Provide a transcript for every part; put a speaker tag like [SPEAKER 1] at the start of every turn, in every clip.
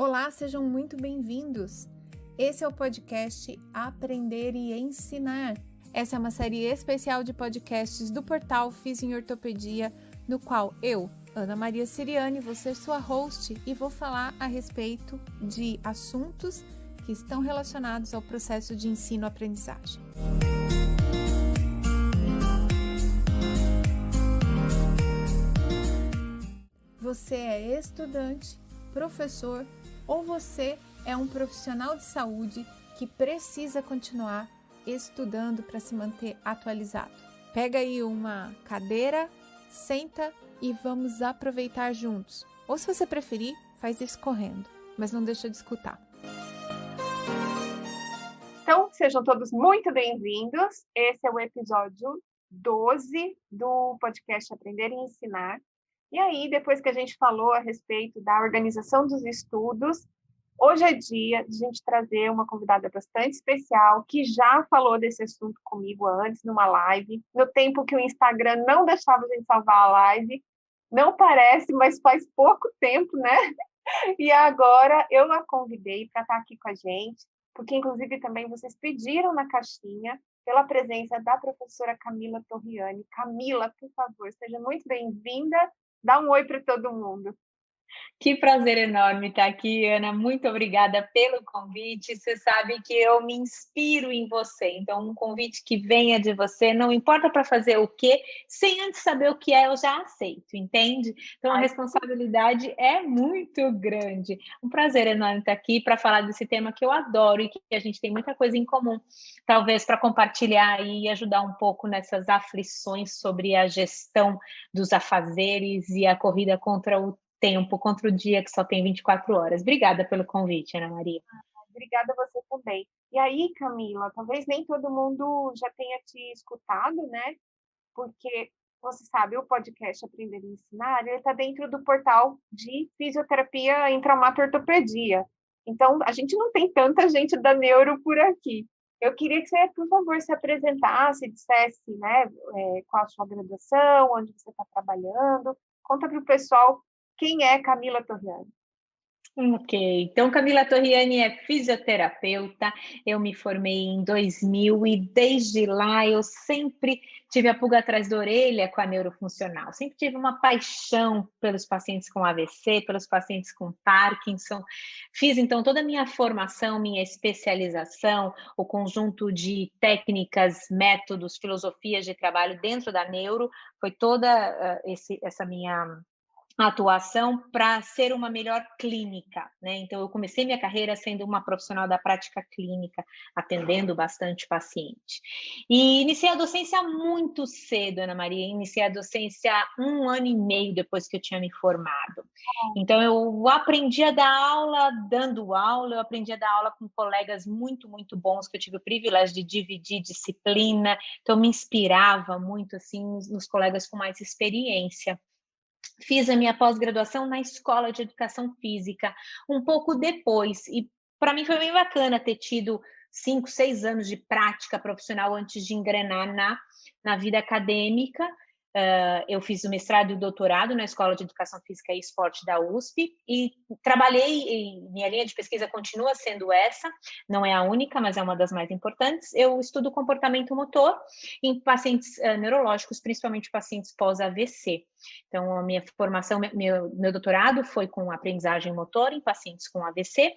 [SPEAKER 1] Olá, sejam muito bem-vindos! Esse é o podcast Aprender e Ensinar. Essa é uma série especial de podcasts do portal Fiz em Ortopedia, no qual eu, Ana Maria Siriani, vou ser sua host e vou falar a respeito de assuntos que estão relacionados ao processo de ensino-aprendizagem. Você é estudante, professor ou você é um profissional de saúde que precisa continuar estudando para se manter atualizado. Pega aí uma cadeira, senta e vamos aproveitar juntos. Ou se você preferir, faz isso correndo, mas não deixa de escutar.
[SPEAKER 2] Então, sejam todos muito bem-vindos. Esse é o episódio 12 do podcast Aprender e Ensinar. E aí, depois que a gente falou a respeito da organização dos estudos, hoje é dia de a gente trazer uma convidada bastante especial, que já falou desse assunto comigo antes, numa live, no tempo que o Instagram não deixava a gente salvar a live. Não parece, mas faz pouco tempo, né? E agora eu a convidei para estar aqui com a gente, porque inclusive também vocês pediram na caixinha pela presença da professora Camila Torriani. Camila, por favor, seja muito bem-vinda. Dá um oi para todo mundo.
[SPEAKER 3] Que prazer enorme estar aqui, Ana. Muito obrigada pelo convite. Você sabe que eu me inspiro em você. Então, um convite que venha de você, não importa para fazer o quê, sem antes saber o que é, eu já aceito, entende? Então, a responsabilidade é muito grande. Um prazer enorme estar aqui para falar desse tema que eu adoro e que a gente tem muita coisa em comum, talvez para compartilhar e ajudar um pouco nessas aflições sobre a gestão dos afazeres e a corrida contra o tempo, contra o dia que só tem 24 horas. Obrigada pelo convite, Ana Maria.
[SPEAKER 2] Obrigada a você também. E aí, Camila, talvez nem todo mundo já tenha te escutado, né? Porque, você sabe, o podcast Aprender e Ensinar, ele está dentro do portal de fisioterapia em traumato-ortopedia. Então, a gente não tem tanta gente da neuro por aqui. Eu queria que você, por favor, se apresentasse, dissesse, né, qual a sua graduação, onde você está trabalhando. Conta para o pessoal quem é Camila Torriani.
[SPEAKER 3] Ok, então Camila Torriani é fisioterapeuta, eu me formei em 2000 e desde lá eu sempre tive a pulga atrás da orelha com a neurofuncional, sempre tive uma paixão pelos pacientes com AVC, pelos pacientes com Parkinson, fiz então toda a minha formação, minha especialização, o conjunto de técnicas, métodos, filosofias de trabalho dentro da neuro, foi toda essa minha atuação para ser uma melhor clínica, né? Então, eu comecei minha carreira sendo uma profissional da prática clínica, atendendo bastante paciente. E iniciei a docência muito cedo, Ana Maria, iniciei a docência 1 ano e meio depois que eu tinha me formado. Então, eu aprendi a dar aula dando aula, eu aprendi a dar aula com colegas muito, muito bons, que eu tive o privilégio de dividir disciplina, então me inspirava muito, assim, nos colegas com mais experiência. Fiz a minha pós-graduação na Escola de Educação Física, um pouco depois, e para mim foi bem bacana ter tido 5, 6 anos de prática profissional antes de engrenar na vida acadêmica. Eu fiz o mestrado e o doutorado na Escola de Educação Física e Esporte da USP e trabalhei, minha linha de pesquisa continua sendo essa, não é a única, mas é uma das mais importantes. Eu estudo comportamento motor em pacientes neurológicos, principalmente pacientes pós-AVC. Então, a minha formação, meu doutorado foi com aprendizagem motor em pacientes com AVC.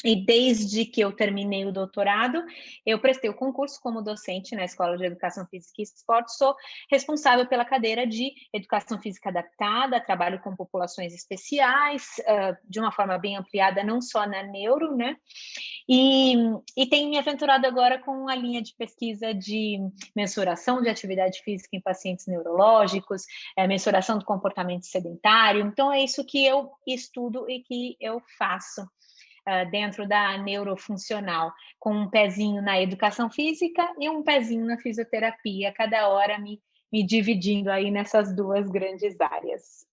[SPEAKER 3] E desde que eu terminei o doutorado, eu prestei o concurso como docente na Escola de Educação Física e Esporte, sou responsável pela cadeira de Educação Física Adaptada, trabalho com populações especiais, de uma forma bem ampliada, não só na neuro, né? E tenho me aventurado agora com a linha de pesquisa de mensuração de atividade física em pacientes neurológicos, mensuração do comportamento sedentário. Então, é isso que eu estudo e que eu faço dentro da neurofuncional, com um pezinho na educação física e um pezinho na fisioterapia, cada hora me dividindo aí nessas duas grandes áreas.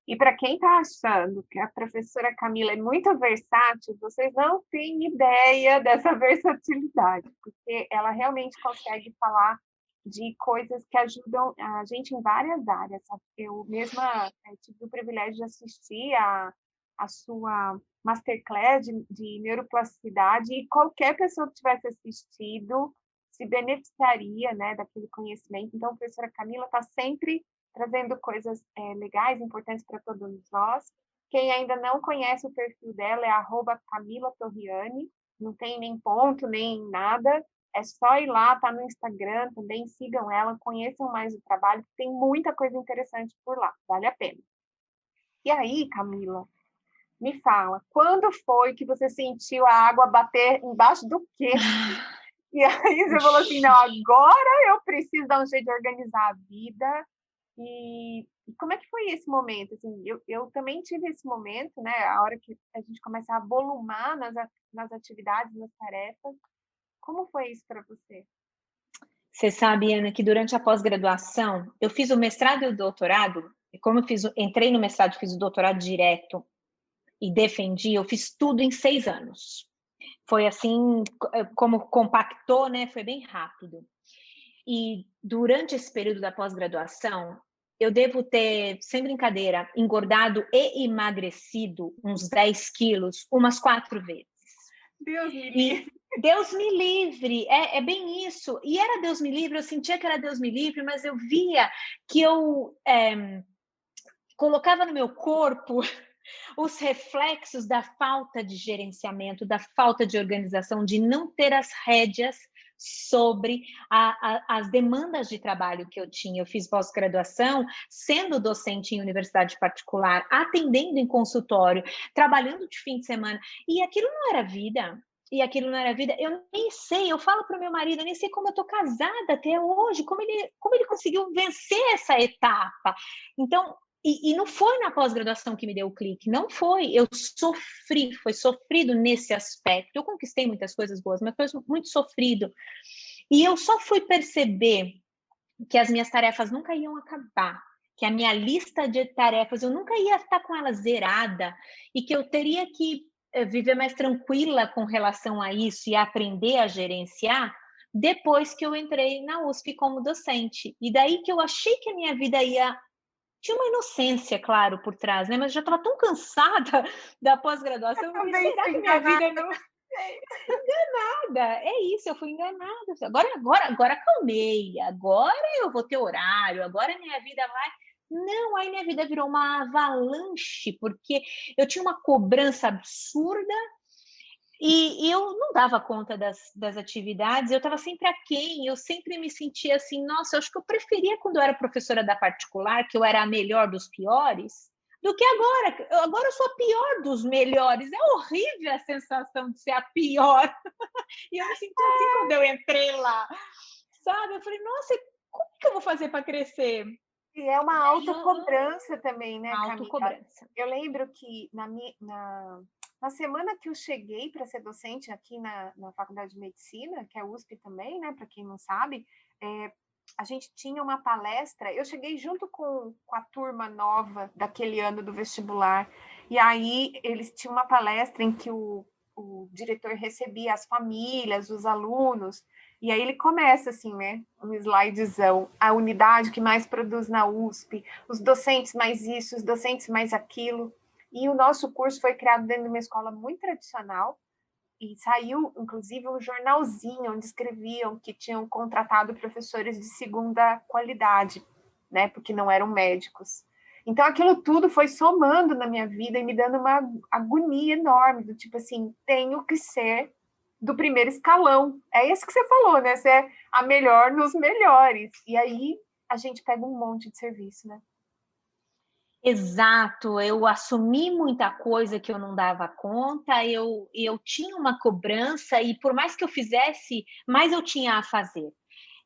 [SPEAKER 2] E para quem está achando que a professora Camila é muito versátil, vocês não têm ideia dessa versatilidade, porque ela realmente consegue falar de coisas que ajudam a gente em várias áreas. Eu mesma tive o privilégio de assistir a sua masterclass de neuroplasticidade, e qualquer pessoa que tivesse assistido se beneficiaria, né, daquele conhecimento. Então, a professora Camila está sempre trazendo coisas legais, importantes para todos nós. Quem ainda não conhece o perfil dela é @CamilaTorriani, não tem nem ponto, nem nada, é só ir lá, tá no Instagram também, sigam ela, conheçam mais o trabalho, tem muita coisa interessante por lá, vale a pena. E aí, Camila, me fala, quando foi que você sentiu a água bater embaixo do queixo? E aí você falou assim, não, agora eu preciso dar um jeito de organizar a vida. E como é que foi esse momento? Assim, eu também tive esse momento, né? A hora que a gente começa a volumar nas atividades, nas tarefas. Como foi isso para você?
[SPEAKER 3] Você sabe, Ana, que durante a pós-graduação, eu fiz o mestrado e o doutorado, e como entrei no mestrado, fiz o doutorado direto e defendi, eu fiz tudo em 6 anos. Foi assim, como compactou, né? Foi bem rápido. E durante esse período da pós-graduação, eu devo ter, sem brincadeira, engordado e emagrecido uns 10 quilos umas 4 vezes.
[SPEAKER 2] Deus me livre.
[SPEAKER 3] Deus me livre, é bem isso. E era Deus me livre, eu sentia que era Deus me livre, mas eu via que eu colocava no meu corpo os reflexos da falta de gerenciamento, da falta de organização, de não ter as rédeas sobre as demandas de trabalho que eu tinha. Eu fiz pós-graduação, sendo docente em universidade particular, atendendo em consultório, trabalhando de fim de semana, e aquilo não era vida. E aquilo não era vida, eu nem sei, eu falo para o meu marido, eu nem sei como eu estou casada até hoje, como ele conseguiu vencer essa etapa. Então, e não foi na pós-graduação que me deu o clique, não foi, eu sofri, foi sofrido nesse aspecto, eu conquistei muitas coisas boas, mas foi muito sofrido, e eu só fui perceber que as minhas tarefas nunca iam acabar, que a minha lista de tarefas, eu nunca ia estar com ela zerada, e que eu teria que viver mais tranquila com relação a isso e aprender a gerenciar, depois que eu entrei na USP como docente, e daí que eu achei que a minha vida tinha uma inocência, claro, por trás, né? Mas eu já estava tão cansada da pós-graduação, eu falei, será que minha vida não... Enganada, é isso, eu fui enganada. Agora acalmei, agora eu vou ter horário, agora minha vida vai... Não, aí minha vida virou uma avalanche, porque eu tinha uma cobrança absurda e eu não dava conta das atividades, eu estava sempre aquém, eu sempre me sentia assim, nossa, eu acho que eu preferia quando eu era professora da particular, que eu era a melhor dos piores, do que agora. Agora eu sou a pior dos melhores, é horrível a sensação de ser a pior. E eu me senti assim quando eu entrei lá, sabe? Eu falei, nossa, como que eu vou fazer para crescer?
[SPEAKER 2] E é uma autocobrança também, né, Camila?
[SPEAKER 3] Autocobrança.
[SPEAKER 2] Eu lembro que na semana que eu cheguei para ser docente aqui na Faculdade de Medicina, que é USP também, né, para quem não sabe, a gente tinha uma palestra, eu cheguei junto com a turma nova daquele ano do vestibular, e aí eles tinham uma palestra em que o diretor recebia as famílias, os alunos, e aí ele começa assim, né, um slidezão, a unidade que mais produz na USP, os docentes mais isso, os docentes mais aquilo, e o nosso curso foi criado dentro de uma escola muito tradicional, e saiu, inclusive, um jornalzinho onde escreviam que tinham contratado professores de segunda qualidade, né, porque não eram médicos. Então, aquilo tudo foi somando na minha vida e me dando uma agonia enorme, do tipo assim, tenho que ser do primeiro escalão. É isso que você falou, né? Você é a melhor nos melhores. E aí, a gente pega um monte de serviço, né?
[SPEAKER 3] Exato, eu assumi muita coisa que eu não dava conta, eu tinha uma cobrança e por mais que eu fizesse, mais eu tinha a fazer.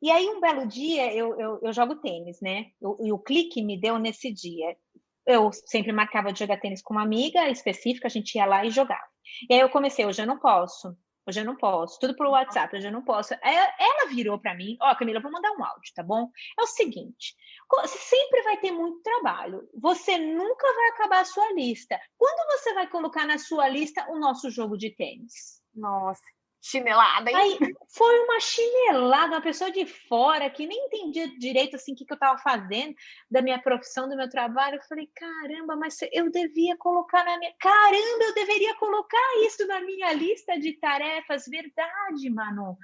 [SPEAKER 3] E aí um belo dia, eu jogo tênis, né? E o clique me deu nesse dia. Eu sempre marcava de jogar tênis com uma amiga específica, a gente ia lá e jogava. E aí eu comecei, hoje eu não posso, tudo por WhatsApp, hoje eu não posso. Aí ela virou para mim, Camila, eu vou mandar um áudio, tá bom? É o seguinte, você sempre vai ter muito trabalho, você nunca vai acabar a sua lista. Quando você vai colocar na sua lista o nosso jogo de tênis?
[SPEAKER 2] Nossa. Chinelada, hein?
[SPEAKER 3] Aí foi uma chinelada, uma pessoa de fora que nem entendia direito assim o que eu estava fazendo da minha profissão, do meu trabalho. Eu falei, caramba, mas eu devia colocar Caramba, eu deveria colocar isso na minha lista de tarefas. Verdade, Manu.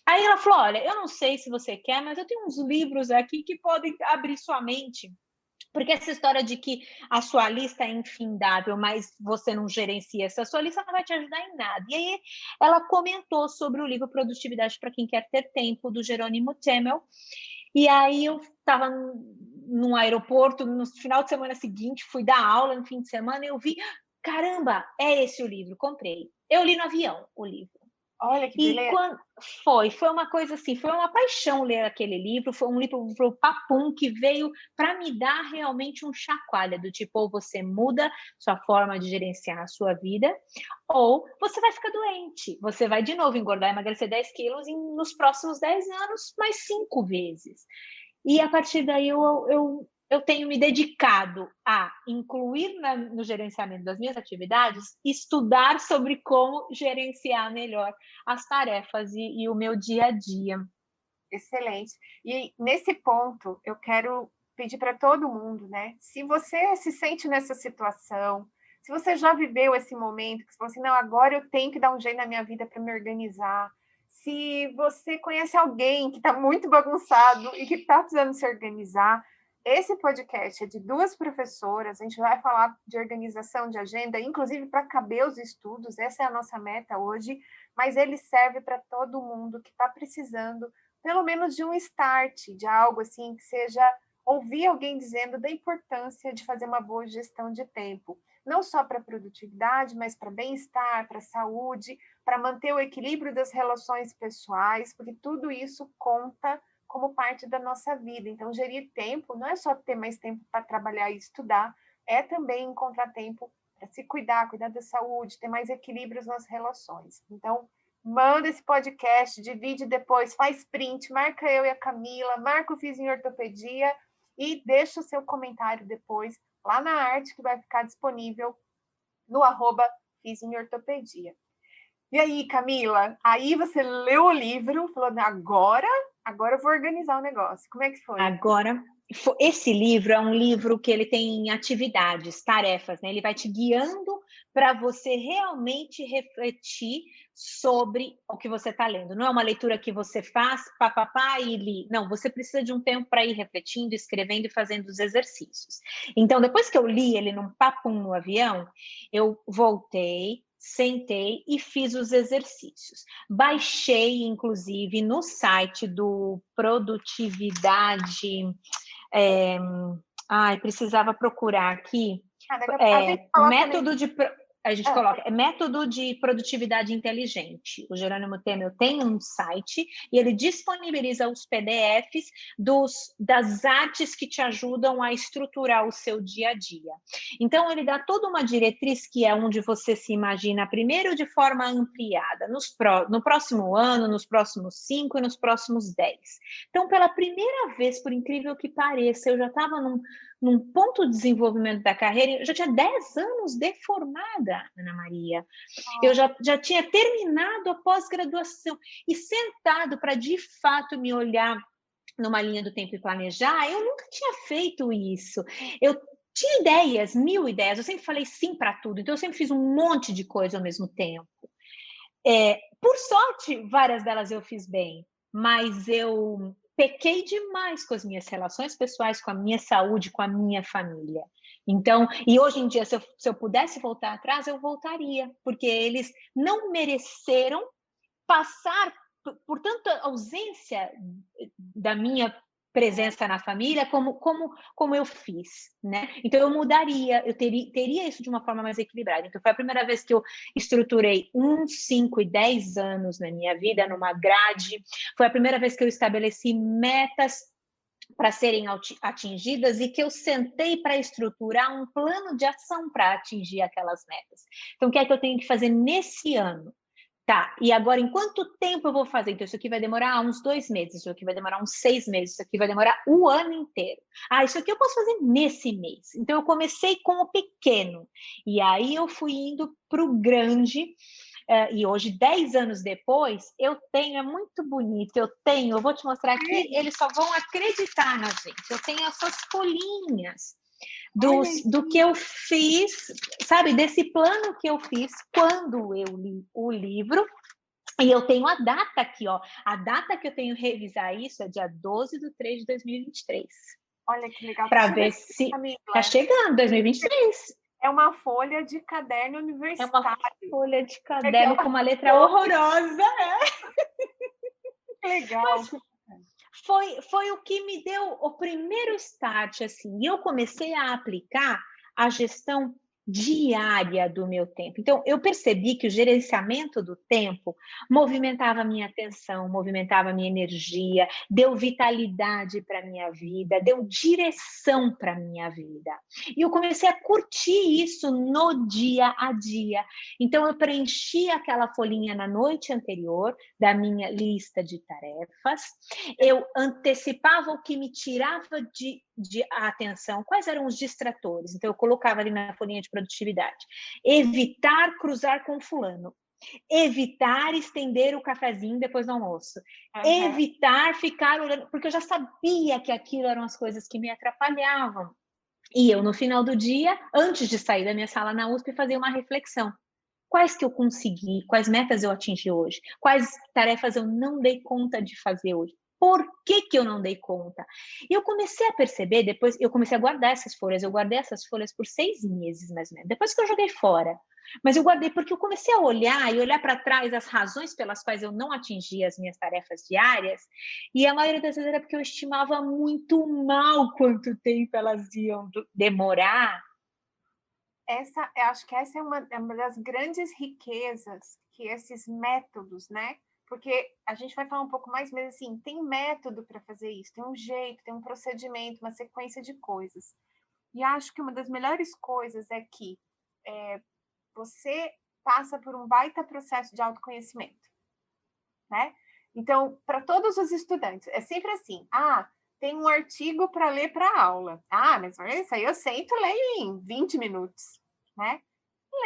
[SPEAKER 3] Aí ela falou, olha, eu não sei se você quer, mas eu tenho uns livros aqui que podem abrir sua mente. Porque essa história de que a sua lista é infindável, mas você não gerencia essa sua lista, não vai te ajudar em nada. E aí ela comentou sobre o livro Produtividade para Quem Quer Ter Tempo, do Jerônimo Temel. E aí eu estava num aeroporto, no final de semana seguinte, fui dar aula no fim de semana, e eu vi, caramba, é esse o livro, comprei. Eu li no avião o livro.
[SPEAKER 2] Olha que
[SPEAKER 3] E
[SPEAKER 2] beleza.
[SPEAKER 3] quando foi uma coisa assim, foi uma paixão ler aquele livro, foi um livro papum que veio para me dar realmente um chacoalha do tipo, ou você muda sua forma de gerenciar a sua vida, ou você vai ficar doente, você vai de novo engordar, emagrecer 10 quilos nos próximos 10 anos, mais 5 vezes. E a partir daí eu tenho me dedicado a incluir no gerenciamento das minhas atividades, estudar sobre como gerenciar melhor as tarefas e o meu dia a dia.
[SPEAKER 2] Excelente. E nesse ponto, eu quero pedir para todo mundo, né? Se você se sente nessa situação, se você já viveu esse momento, que você falou assim, não, agora eu tenho que dar um jeito na minha vida para me organizar. Se você conhece alguém que está muito bagunçado e que está precisando se organizar, esse podcast é de 2 professoras, a gente vai falar de organização de agenda, inclusive para caber os estudos, essa é a nossa meta hoje, mas ele serve para todo mundo que está precisando pelo menos de um start, de algo assim, que seja ouvir alguém dizendo da importância de fazer uma boa gestão de tempo, não só para produtividade, mas para bem-estar, para saúde, para manter o equilíbrio das relações pessoais, porque tudo isso conta como parte da nossa vida. Então, gerir tempo não é só ter mais tempo para trabalhar e estudar, é também encontrar tempo para se cuidar, cuidar da saúde, ter mais equilíbrios nas relações. Então, manda esse podcast, divide depois, faz print, marca eu e a Camila, marca o Fiz em Ortopedia e deixa o seu comentário depois lá na arte que vai ficar disponível no @Fiz em Ortopedia. E aí, Camila, aí você leu o livro, falou, agora eu vou organizar o negócio. Como é que foi?
[SPEAKER 3] Agora, esse livro é um livro que ele tem atividades, tarefas, né? Ele vai te guiando para você realmente refletir sobre o que você está lendo. Não é uma leitura que você faz, papapá, e li. Não, você precisa de um tempo para ir refletindo, escrevendo e fazendo os exercícios. Então, depois que eu li ele num papum no avião, eu voltei, sentei e fiz os exercícios. Baixei, inclusive, no site do Produtividade. Precisava procurar aqui. Método de. A gente coloca, método de produtividade inteligente. O Jerônimo Temel tem um site e ele disponibiliza os PDFs das artes que te ajudam a estruturar o seu dia a dia. Então, ele dá toda uma diretriz que é onde você se imagina primeiro de forma ampliada, no próximo ano, nos próximos 5 e nos próximos 10. Então, pela primeira vez, por incrível que pareça, eu já estava num ponto de desenvolvimento da carreira, eu já tinha 10 anos de formada, Ana Maria. Eu já tinha terminado a pós-graduação e sentado para, de fato, me olhar numa linha do tempo e planejar, eu nunca tinha feito isso. Eu tinha ideias, 1000 ideias, eu sempre falei sim para tudo, então eu sempre fiz um monte de coisa ao mesmo tempo. Por sorte, várias delas eu fiz bem, mas eu pequei demais com as minhas relações pessoais, com a minha saúde, com a minha família. Então, e hoje em dia, se eu pudesse voltar atrás, eu voltaria, porque eles não mereceram passar por tanta ausência da minha presença na família como eu fiz, né? Então, eu mudaria, eu teria isso de uma forma mais equilibrada. Então, foi a primeira vez que eu estruturei 1, 5 e 10 anos na minha vida, numa grade. Foi a primeira vez que eu estabeleci metas para serem atingidas e que eu sentei para estruturar um plano de ação para atingir aquelas metas. Então, o que é que eu tenho que fazer nesse ano? Tá, e agora em quanto tempo eu vou fazer? Então, isso aqui vai demorar uns 2 meses, isso aqui vai demorar uns 6 meses, isso aqui vai demorar o ano inteiro. Isso aqui eu posso fazer nesse mês. Então, eu comecei com o pequeno, e aí eu fui indo para o grande, e hoje, 10 anos depois, eu tenho, é muito bonito, eu vou te mostrar aqui, eles só vão acreditar na gente. Eu tenho essas folhinhas do que eu fiz, sabe, desse plano que eu fiz quando eu li o livro. E eu tenho a data aqui, ó. A data que eu tenho que revisar isso é dia 12/3/2023.
[SPEAKER 2] Olha que legal.
[SPEAKER 3] Para ver se tá chegando 2023.
[SPEAKER 2] É uma folha de caderno
[SPEAKER 3] É
[SPEAKER 2] universitário.
[SPEAKER 3] uma folha de caderno com uma letra horrorosa.
[SPEAKER 2] Legal.
[SPEAKER 3] Mas foi o que me deu o primeiro start, assim. E eu comecei a aplicar a gestão diária do meu tempo. Então, eu percebi que o gerenciamento do tempo movimentava a minha atenção, movimentava a minha energia, deu vitalidade para a minha vida, deu direção para a minha vida. E eu comecei a curtir isso no dia a dia. Então, eu preenchi aquela folhinha na noite anterior da minha lista de tarefas, eu antecipava o que me tirava de atenção, quais eram os distratores. Então, eu colocava ali na folhinha de produtividade. Evitar cruzar com fulano. Evitar estender o cafezinho depois do almoço. Evitar ficar olhando, porque eu já sabia que aquilo eram as coisas que me atrapalhavam. E eu, no final do dia, antes de sair da minha sala na USP, fazia uma reflexão. Quais que eu consegui? Quais metas eu atingi hoje? Quais tarefas eu não dei conta de fazer hoje? Por que eu não dei conta? E eu comecei a perceber, depois eu comecei a guardar essas folhas, eu guardei essas folhas por 6 meses, mais ou menos, depois que eu joguei fora. Mas eu guardei porque eu comecei a olhar para trás as razões pelas quais eu não atingia as minhas tarefas diárias, e a maioria das vezes era porque eu estimava muito mal quanto tempo elas iam demorar.
[SPEAKER 2] Eu acho que essa é uma das grandes riquezas que esses métodos, né? Porque a gente vai falar um pouco mais, mas assim, tem método para fazer isso, tem um jeito, tem um procedimento, uma sequência de coisas. E acho que uma das melhores coisas é que você passa por um baita processo de autoconhecimento, né? Então, para todos os estudantes, é sempre assim, tem um artigo para ler para a aula. Mas isso aí eu sento e leio em 20 minutos, né?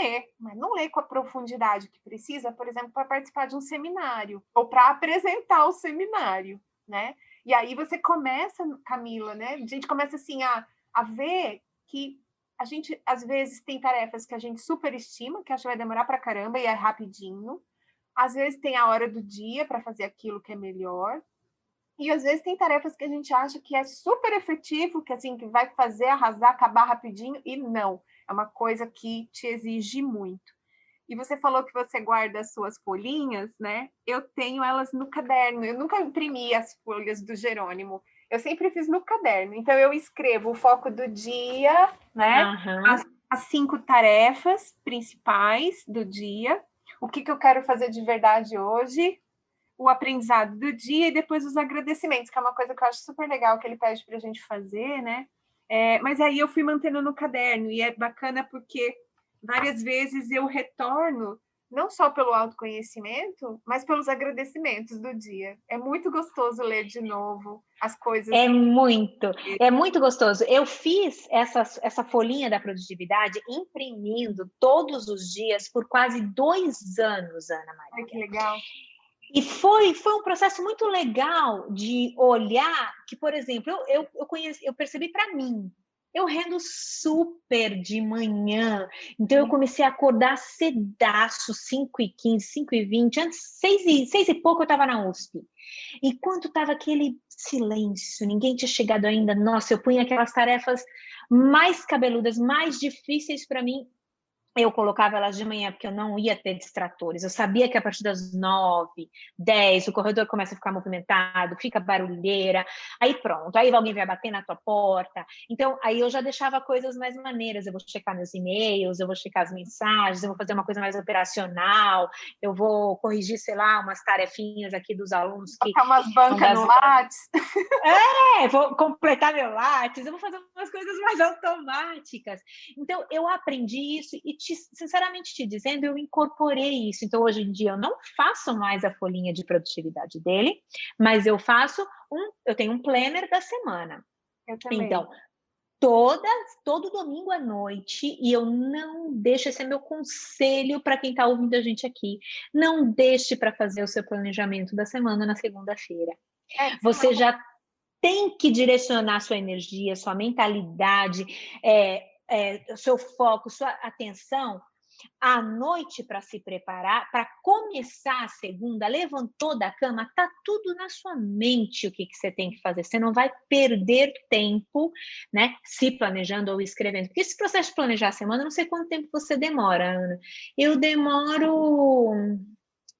[SPEAKER 2] Lê, mas não lê com a profundidade que precisa, por exemplo, para participar de um seminário ou para apresentar o seminário, né? E aí você começa, Camila, né? A gente começa assim a ver que a gente às vezes tem tarefas que a gente superestima, que acha que vai demorar para caramba e é rapidinho. Às vezes tem a hora do dia para fazer aquilo que é melhor. E às vezes tem tarefas que a gente acha que é super efetivo, que assim, que vai fazer, arrasar, acabar rapidinho, e não. É uma coisa que te exige muito. E você falou que você guarda as suas folhinhas, né? Eu tenho elas no caderno. Eu nunca imprimi as folhas do Jerônimo. Eu sempre fiz no caderno. Então, eu escrevo o foco do dia, né? As 5 tarefas principais do dia. O que eu quero fazer de verdade hoje, o aprendizado do dia e depois os agradecimentos, que é uma coisa que eu acho super legal que ele pede para a gente fazer, né? Mas aí eu fui mantendo no caderno e é bacana porque várias vezes eu retorno não só pelo autoconhecimento, mas pelos agradecimentos do dia. É muito gostoso ler de novo as coisas.
[SPEAKER 3] É muito gostoso. Eu fiz essa folhinha da produtividade imprimindo todos os dias por quase 2 anos, Ana Maria.
[SPEAKER 2] Ai, que legal.
[SPEAKER 3] E foi um processo muito legal de olhar que, por exemplo, eu percebi para mim, eu rendo super de manhã, então eu comecei a acordar cedaço, 5h15, 5h20, antes 6 e pouco eu estava na USP. E quando estava aquele silêncio, ninguém tinha chegado ainda, nossa, eu punha aquelas tarefas mais cabeludas, mais difíceis para mim, eu colocava elas de manhã, porque eu não ia ter distratores. Eu sabia que a partir das 9, 10, o corredor começa a ficar movimentado, fica barulheira, aí pronto, aí alguém vai bater na tua porta. Então, aí eu já deixava coisas mais maneiras. Eu vou checar meus e-mails, eu vou checar as mensagens, eu vou fazer uma coisa mais operacional, eu vou corrigir, sei lá, umas tarefinhas aqui dos alunos.
[SPEAKER 2] Colocar umas bancas no Lattes.
[SPEAKER 3] Vou completar meu Lattes, eu vou fazer umas coisas mais automáticas. Então, eu aprendi isso e, sinceramente te dizendo, eu incorporei isso. Então, hoje em dia, eu não faço mais a folhinha de produtividade dele, mas eu tenho um planner da semana.
[SPEAKER 2] Eu também.
[SPEAKER 3] Então, todo domingo à noite, e eu não deixo, esse é meu conselho para quem está ouvindo a gente aqui, não deixe para fazer o seu planejamento da semana na segunda-feira. Você já tem que direcionar sua energia, sua mentalidade, seu foco, sua atenção à noite para se preparar, para começar a segunda, levantou da cama, tá tudo na sua mente o que você tem que fazer. Você não vai perder tempo, né, se planejando ou escrevendo. Porque esse processo de planejar a semana, não sei quanto tempo você demora, Ana. Eu demoro,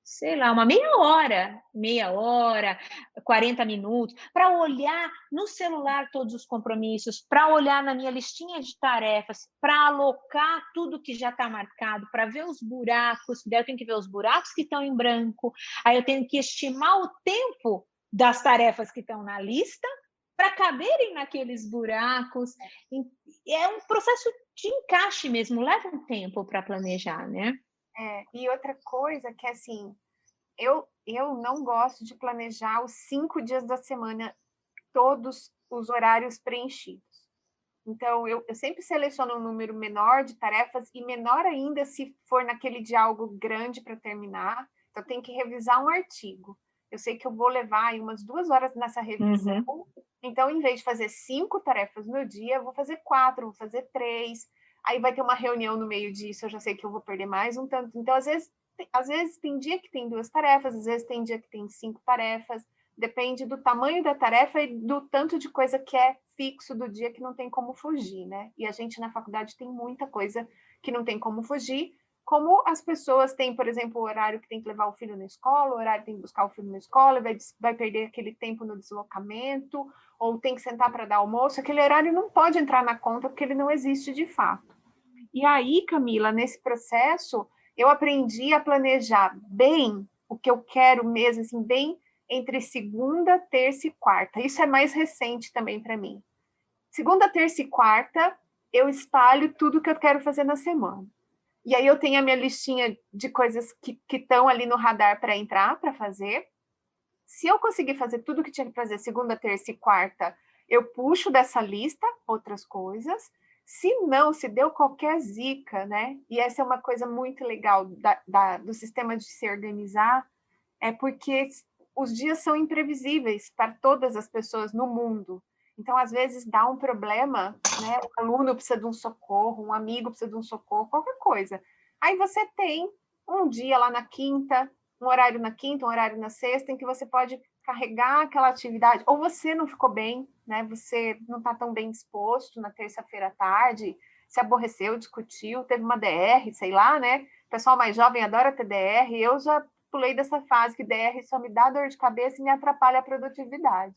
[SPEAKER 3] sei lá, uma meia hora, 40 minutos, para olhar no celular todos os compromissos, para olhar na minha listinha de tarefas, para alocar tudo que já está marcado, para ver os buracos, daí eu tenho que ver os buracos que estão em branco, aí eu tenho que estimar o tempo das tarefas que estão na lista para caberem naqueles buracos. É um processo de encaixe mesmo, leva um tempo para planejar, né?
[SPEAKER 2] E outra coisa que, assim, eu não gosto de planejar os 5 dias da semana, todos os horários preenchidos. Então, eu sempre seleciono um número menor de tarefas e menor ainda se for naquele dia algo grande para terminar. Então, eu tenho que revisar um artigo. Eu sei que eu vou levar aí umas 2 horas nessa revisão. Então, em vez de fazer 5 tarefas no dia, eu vou fazer 4, vou fazer 3. Aí vai ter uma reunião no meio disso, eu já sei que eu vou perder mais um tanto. Então, às vezes tem dia que tem 2 tarefas, às vezes tem dia que tem 5 tarefas. Depende do tamanho da tarefa e do tanto de coisa que é fixo do dia que não tem como fugir, né? E a gente na faculdade tem muita coisa que não tem como fugir, como as pessoas têm, por exemplo, o horário que tem que levar o filho na escola, o horário que tem que buscar o filho na escola, vai perder aquele tempo no deslocamento, ou tem que sentar para dar almoço, aquele horário não pode entrar na conta porque ele não existe de fato. E aí, Camila, nesse processo, eu aprendi a planejar bem o que eu quero mesmo, assim, bem entre segunda, terça e quarta. Isso é mais recente também para mim. Segunda, terça e quarta, eu espalho tudo que eu quero fazer na semana. E aí eu tenho a minha listinha de coisas que estão ali no radar para entrar, para fazer. Se eu conseguir fazer tudo que tinha que fazer segunda, terça e quarta, eu puxo dessa lista outras coisas. Se não, se deu qualquer zica, né? E essa é uma coisa muito legal do sistema de se organizar, é porque os dias são imprevisíveis para todas as pessoas no mundo. Então, às vezes, dá um problema, né? O aluno precisa de um socorro, um amigo precisa de um socorro, qualquer coisa. Aí você tem um dia lá na quinta, um horário na quinta, um horário na sexta, em que você pode carregar aquela atividade, ou você não ficou bem, né? Você não está tão bem disposto na terça-feira à tarde, se aborreceu, discutiu, teve uma DR, sei lá, né? O pessoal mais jovem adora ter DR, eu já pulei dessa fase que DR só me dá dor de cabeça e me atrapalha a produtividade.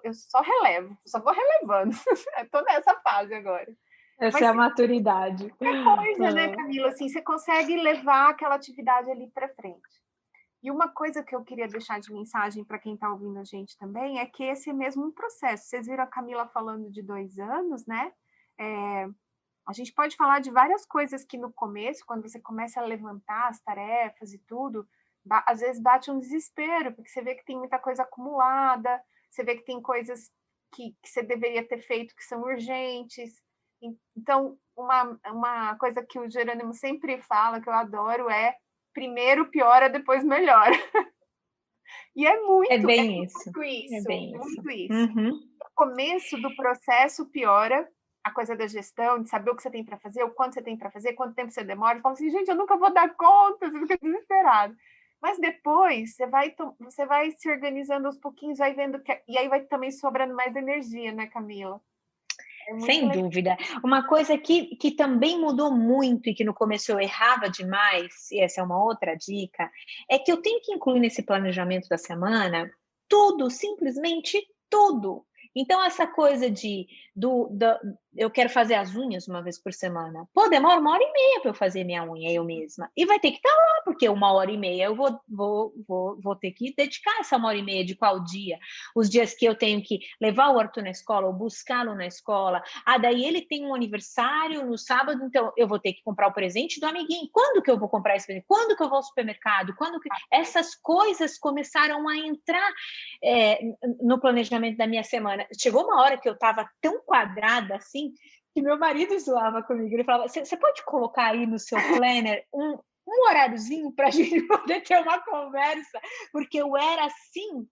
[SPEAKER 2] Eu só relevo, só vou relevando. Estou nessa fase agora.
[SPEAKER 3] Essa é a maturidade.
[SPEAKER 2] Coisa, né, Camila? Assim, você consegue levar aquela atividade ali para frente. E uma coisa que eu queria deixar de mensagem para quem está ouvindo a gente também é que esse é mesmo um processo. Vocês viram a Camila falando de 2 anos, né? A gente pode falar de várias coisas que no começo, quando você começa a levantar as tarefas e tudo, às vezes bate um desespero, porque você vê que tem muita coisa acumulada, você vê que tem coisas que você deveria ter feito que são urgentes. Então, uma coisa que o Jerônimo sempre fala, que eu adoro, é primeiro piora, depois melhora. E é muito
[SPEAKER 3] isso.
[SPEAKER 2] É muito isso. No começo do processo piora a coisa da gestão, de saber o que você tem para fazer, o quanto você tem para fazer, quanto tempo você demora. Você fala assim, gente, eu nunca vou dar conta, você fica desesperado. Mas depois você vai se organizando aos pouquinhos, vai vendo e aí vai também sobrando mais energia, né, Camila?
[SPEAKER 3] Sem dúvida. Uma coisa que também mudou muito e que no começo eu errava demais, e essa é uma outra dica, é que eu tenho que incluir nesse planejamento da semana tudo, simplesmente tudo. Então, essa coisa eu quero fazer as unhas uma vez por semana. Pô, demora 1h30 para eu fazer minha unha eu mesma. E vai ter que estar lá, porque 1h30 eu vou ter que dedicar essa 1h30 de qual dia? Os dias que eu tenho que levar o Arthur na escola ou buscá-lo na escola. Daí ele tem um aniversário no sábado, então eu vou ter que comprar o presente do amiguinho. Quando que eu vou comprar esse presente? Quando que eu vou ao supermercado? Essas coisas começaram a entrar no planejamento da minha semana. Ana, chegou uma hora que eu estava tão quadrada assim, que meu marido zoava comigo. Ele falava, você pode colocar aí no seu planner um horáriozinho para a gente poder ter uma conversa? Porque eu era assim,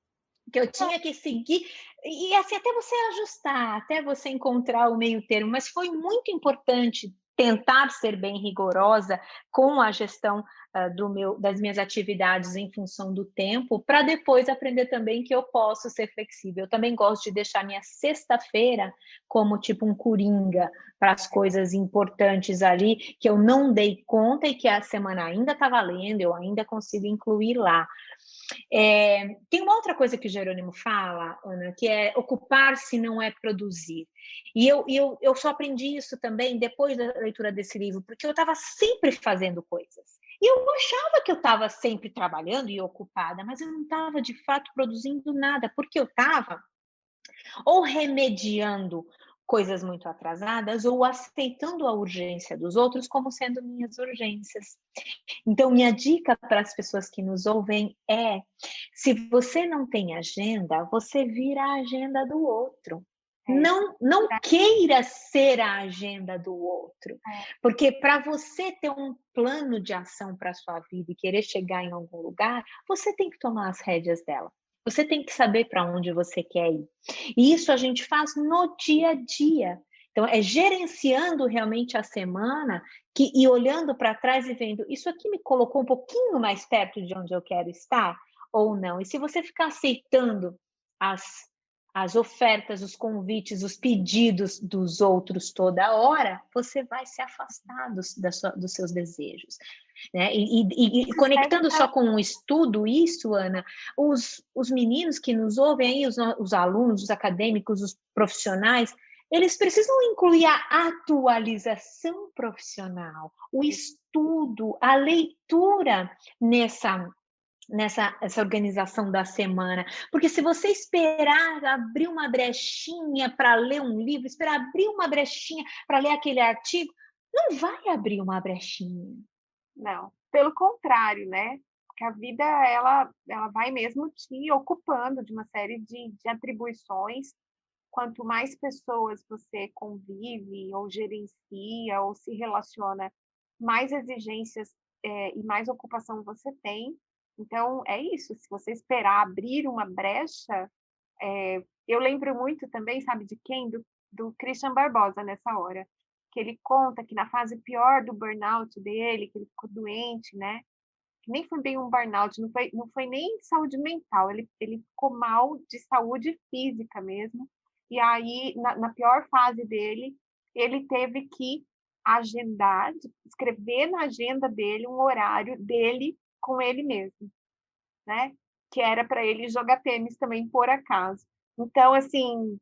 [SPEAKER 3] que eu tinha que seguir, e assim, até você ajustar, até você encontrar o meio termo, mas foi muito importante tentar ser bem rigorosa com a gestão das minhas atividades em função do tempo, para depois aprender também que eu posso ser flexível. Eu também gosto de deixar minha sexta-feira como tipo um coringa para as coisas importantes ali, que eu não dei conta e que a semana ainda está valendo, eu ainda consigo incluir lá. Tem uma outra coisa que o Jerônimo fala, Ana, que é ocupar-se não é produzir. E eu só aprendi isso também depois da leitura desse livro, porque eu estava sempre fazendo coisas. E eu achava que eu estava sempre trabalhando e ocupada, mas eu não estava, de fato, produzindo nada, porque eu estava ou remediando coisas muito atrasadas ou aceitando a urgência dos outros como sendo minhas urgências. Então, minha dica para as pessoas que nos ouvem é: se você não tem agenda, você vira a agenda do outro. Não queira ser a agenda do outro, porque para você ter um plano de ação para a sua vida e querer chegar em algum lugar, você tem que tomar as rédeas dela. Você tem que saber para onde você quer ir. E isso a gente faz no dia a dia. Então, é gerenciando realmente a semana e olhando para trás e vendo, isso aqui me colocou um pouquinho mais perto de onde eu quero estar ou não? E se você ficar aceitando as ofertas, os convites, os pedidos dos outros toda hora, você vai se afastar dos seus desejos. Né? E conectando só com um estudo isso, Ana, os meninos que nos ouvem aí, os alunos, os acadêmicos, os profissionais, eles precisam incluir a atualização profissional, o estudo, a leitura essa organização da semana. Porque se você esperar abrir uma brechinha para ler um livro, esperar abrir uma brechinha para ler aquele artigo, não vai abrir uma brechinha.
[SPEAKER 2] Não, pelo contrário, né? Porque a vida, ela vai mesmo te ocupando de uma série de atribuições. Quanto mais pessoas você convive, ou gerencia, ou se relaciona, mais exigências e mais ocupação você tem. Então, é isso. Se você esperar abrir uma brecha, eu lembro muito também, sabe de quem? Do Christian Barbosa, nessa hora. Que ele conta que na fase pior do burnout dele, que ele ficou doente, né? Que nem foi bem um burnout, não foi nem saúde mental, ele ficou mal de saúde física mesmo. E aí, na pior fase dele, ele teve que agendar, escrever na agenda dele um horário dele com ele mesmo, né? Que era para ele jogar tênis também, por acaso. Então, assim,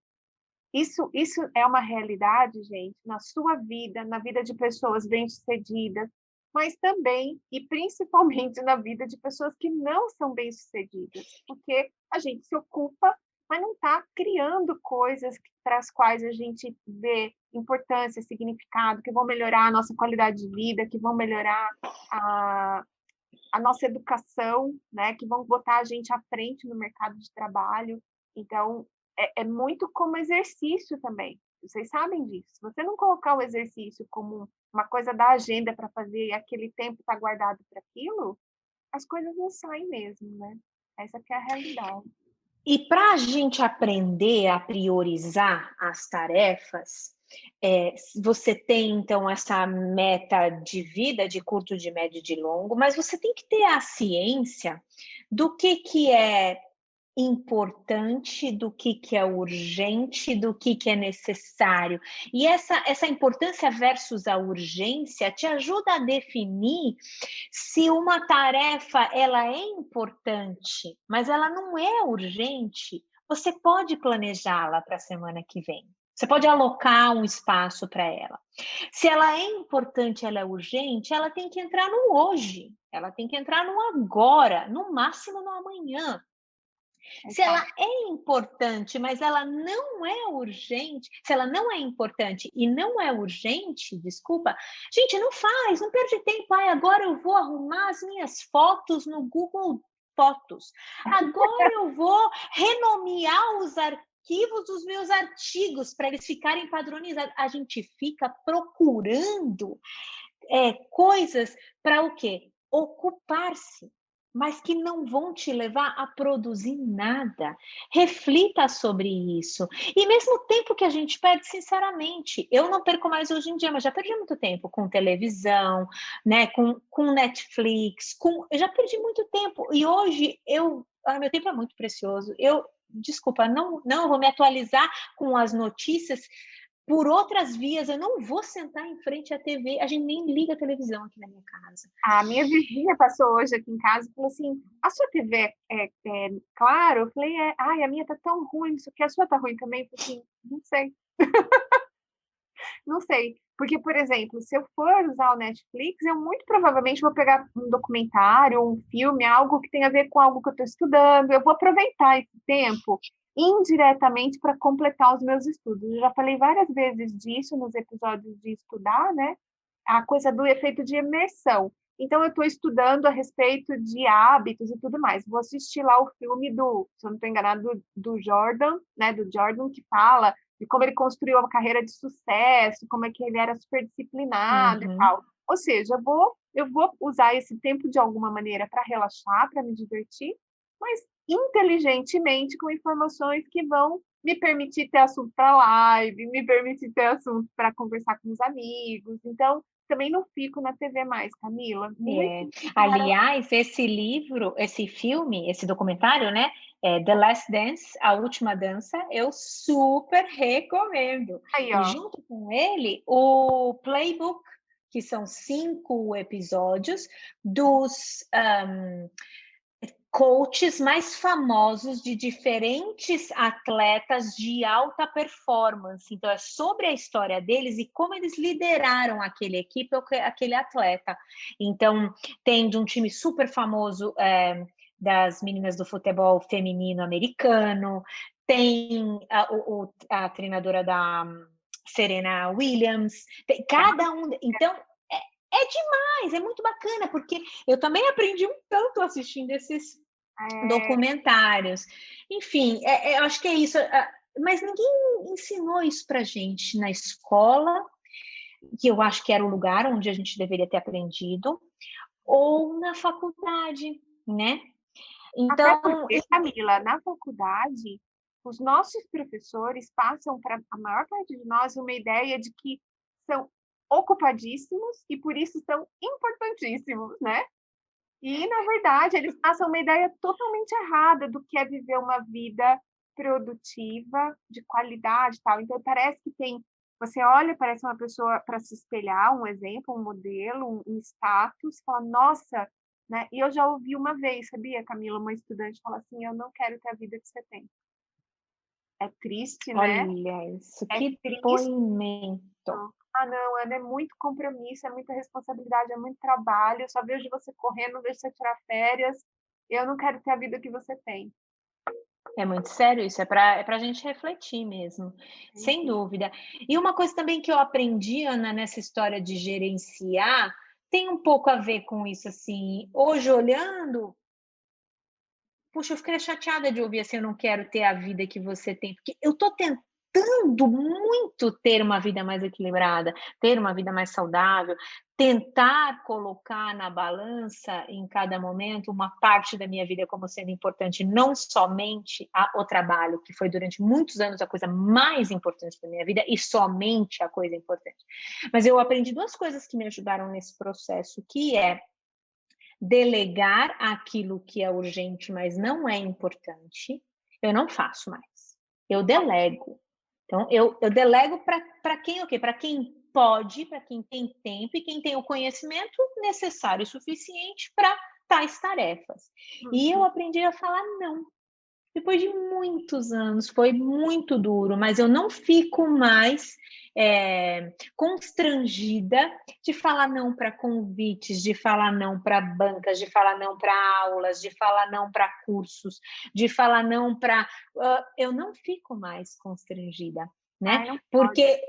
[SPEAKER 2] isso é uma realidade, gente, na sua vida, na vida de pessoas bem-sucedidas, mas também e principalmente na vida de pessoas que não são bem-sucedidas, porque a gente se ocupa, mas não está criando coisas para as quais a gente vê importância, significado, que vão melhorar a nossa qualidade de vida, que vão melhorar a nossa educação, né, que vão botar a gente à frente no mercado de trabalho. Então, é muito como exercício também. Vocês sabem disso. Se você não colocar o exercício como uma coisa da agenda para fazer e aquele tempo está guardado para aquilo, as coisas não saem mesmo, né? Essa que é a realidade.
[SPEAKER 3] E para a gente aprender a priorizar as tarefas, você tem, então, essa meta de vida de curto, de médio e de longo, mas você tem que ter a ciência do que é importante, do que é urgente, do que é necessário. E essa importância versus a urgência te ajuda a definir se uma tarefa ela é importante, mas ela não é urgente, você pode planejá-la para a semana que vem. Você pode alocar um espaço para ela. Se ela é importante, ela é urgente, ela tem que entrar no hoje, ela tem que entrar no agora, no máximo no amanhã. Se ela é importante, mas ela não é urgente, se ela não é importante e não é urgente, desculpa, gente, não faz, não perde tempo. Agora eu vou arrumar as minhas fotos no Google Fotos. Agora eu vou renomear os arquivos arquivos dos meus artigos para eles ficarem padronizados. A gente fica procurando coisas para o quê? Ocupar-se, mas que não vão te levar a produzir nada. Reflita sobre isso. E mesmo o tempo que a gente perde, sinceramente, eu não perco mais hoje em dia, mas já perdi muito tempo com televisão, né, com Netflix, eu já perdi muito tempo. E hoje meu tempo é muito precioso. Desculpa, não vou me atualizar com as notícias por outras vias, eu não vou sentar em frente à TV, a gente nem liga a televisão aqui na minha casa.
[SPEAKER 2] A minha vizinha passou hoje aqui em casa e falou assim, a sua TV é claro? Eu falei, ai, a minha tá tão ruim, isso aqui, a sua tá ruim também? Eu falei assim, não sei. Não sei, porque, por exemplo, se eu for usar o Netflix, eu muito provavelmente vou pegar um documentário, um filme, algo que tenha a ver com algo que eu estou estudando, eu vou aproveitar esse tempo indiretamente para completar os meus estudos. Eu já falei várias vezes disso nos episódios de estudar, né? A coisa do efeito de imersão. Então, eu estou estudando a respeito de hábitos e tudo mais. Vou assistir lá o filme se eu não estou enganado, do Jordan, né? Do Jordan, que fala de como ele construiu uma carreira de sucesso, como é que ele era super disciplinado e tal. Ou seja, eu vou usar esse tempo de alguma maneira para relaxar, para me divertir, mas inteligentemente com informações que vão me permitir ter assunto para live, me permitir ter assunto para conversar com os amigos. Então, também não fico na TV mais, Camila. Muito
[SPEAKER 3] Aliás, esse filme, esse documentário, né? The Last Dance, A Última Dança, eu super recomendo.
[SPEAKER 2] aí,
[SPEAKER 3] E junto com ele, o Playbook, que são 5 episódios dos coaches mais famosos de diferentes atletas de alta performance. Então, é sobre a história deles e como eles lideraram aquele equipe, aquele atleta. Então, tem de um time super famoso das meninas do futebol feminino americano, tem a treinadora da Serena Williams, tem cada um. Então, é demais, é muito bacana, porque eu também aprendi um tanto assistindo esses documentários. Enfim, eu acho que é isso. Mas ninguém ensinou isso pra gente na escola, que eu acho que era o lugar onde a gente deveria ter aprendido, ou na faculdade, né?
[SPEAKER 2] Então, até porque, Camila, na faculdade, os nossos professores passam para a maior parte de nós uma ideia de que são ocupadíssimos e por isso são importantíssimos, né? E, na verdade, eles passam uma ideia totalmente errada do que é viver uma vida produtiva, de qualidade e tal. Então, parece que você olha, parece uma pessoa para se espelhar, um exemplo, um modelo, um status, fala, nossa, né? E eu já ouvi uma vez, sabia, Camila, uma estudante falar assim, eu não quero ter a vida que você tem. É triste, né?
[SPEAKER 3] Olha isso,
[SPEAKER 2] que
[SPEAKER 3] depoimento.
[SPEAKER 2] Não, Ana, é muito compromisso, é muita responsabilidade, é muito trabalho, eu só vejo você correndo, não vejo você tirar férias, eu não quero ter a vida que você tem.
[SPEAKER 3] É muito sério isso, é para a gente refletir mesmo, sem dúvida. E uma coisa também que eu aprendi, Ana, nessa história de gerenciar, tem um pouco a ver com isso, assim, hoje olhando, puxa, eu fiquei chateada de ouvir assim, eu não quero ter a vida que você tem, porque eu estou tentando muito ter uma vida mais equilibrada, ter uma vida mais saudável, tentar colocar na balança em cada momento uma parte da minha vida como sendo importante, não somente o trabalho, que foi durante muitos anos a coisa mais importante da minha vida e somente a coisa importante. Mas eu aprendi 2 coisas que me ajudaram nesse processo, que é delegar aquilo que é urgente, mas não é importante. Eu não faço mais. Eu delego. Então, eu delego para quem o quê? Para quem pode, para quem tem tempo e quem tem o conhecimento necessário e suficiente para tais tarefas. E eu aprendi a falar não. Depois de muitos anos, foi muito duro, mas eu não fico mais constrangida de falar não para convites, de falar não para bancas, de falar não para aulas, de falar não para cursos, de falar não para... eu não fico mais constrangida, né? Porque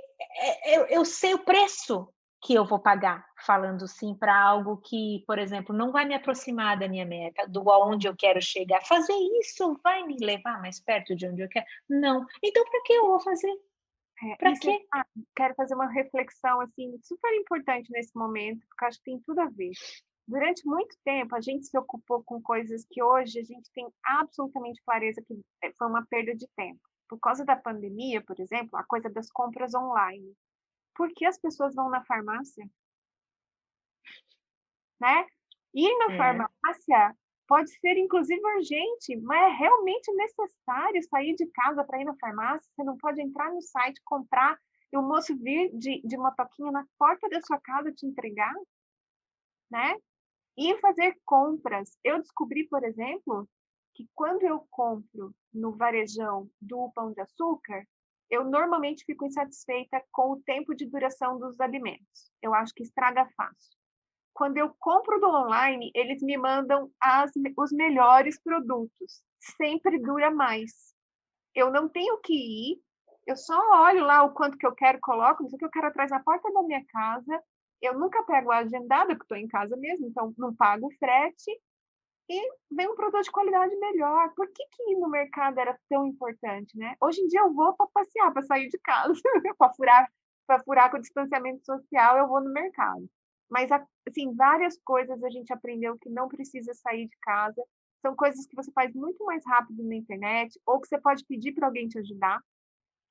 [SPEAKER 3] eu sei o preço que eu vou pagar falando sim para algo que, por exemplo, não vai me aproximar da minha meta, do aonde eu quero chegar? Fazer isso vai me levar mais perto de onde eu quero? Não. Então, para que eu vou fazer? Para
[SPEAKER 2] E você
[SPEAKER 3] quê?
[SPEAKER 2] sabe, quero fazer uma reflexão, assim, super importante nesse momento, porque acho que tem tudo a ver. Durante muito tempo, a gente se ocupou com coisas que hoje a gente tem absolutamente clareza que foi uma perda de tempo. Por causa da pandemia, por exemplo, a coisa das compras online. Por que as pessoas vão na farmácia, né? Ir na
[SPEAKER 3] É.
[SPEAKER 2] farmácia pode ser inclusive urgente, mas é realmente necessário sair de casa para ir na farmácia. Você não pode entrar no site, comprar e o moço vir de motoquinha na porta da sua casa te entregar, né? E fazer compras. Eu descobri, por exemplo, que quando eu compro no varejão do Pão de Açúcar, eu normalmente fico insatisfeita com o tempo de duração dos alimentos. Eu acho que estraga fácil. Quando eu compro do online, eles me mandam os melhores produtos. Sempre dura mais. Eu não tenho que ir, eu só olho lá o quanto que eu quero, coloco, isso que eu quero atrás na porta da minha casa. Eu nunca pego a agendada, porque estou em casa mesmo, então não pago o frete e vem um produto de qualidade melhor. Por que que ir no mercado era tão importante, né? Hoje em dia eu vou para passear, para sair de casa, para furar com o distanciamento social, eu vou no mercado. Mas assim, várias coisas a gente aprendeu que não precisa sair de casa. São coisas que você faz muito mais rápido na internet ou que você pode pedir para alguém te ajudar,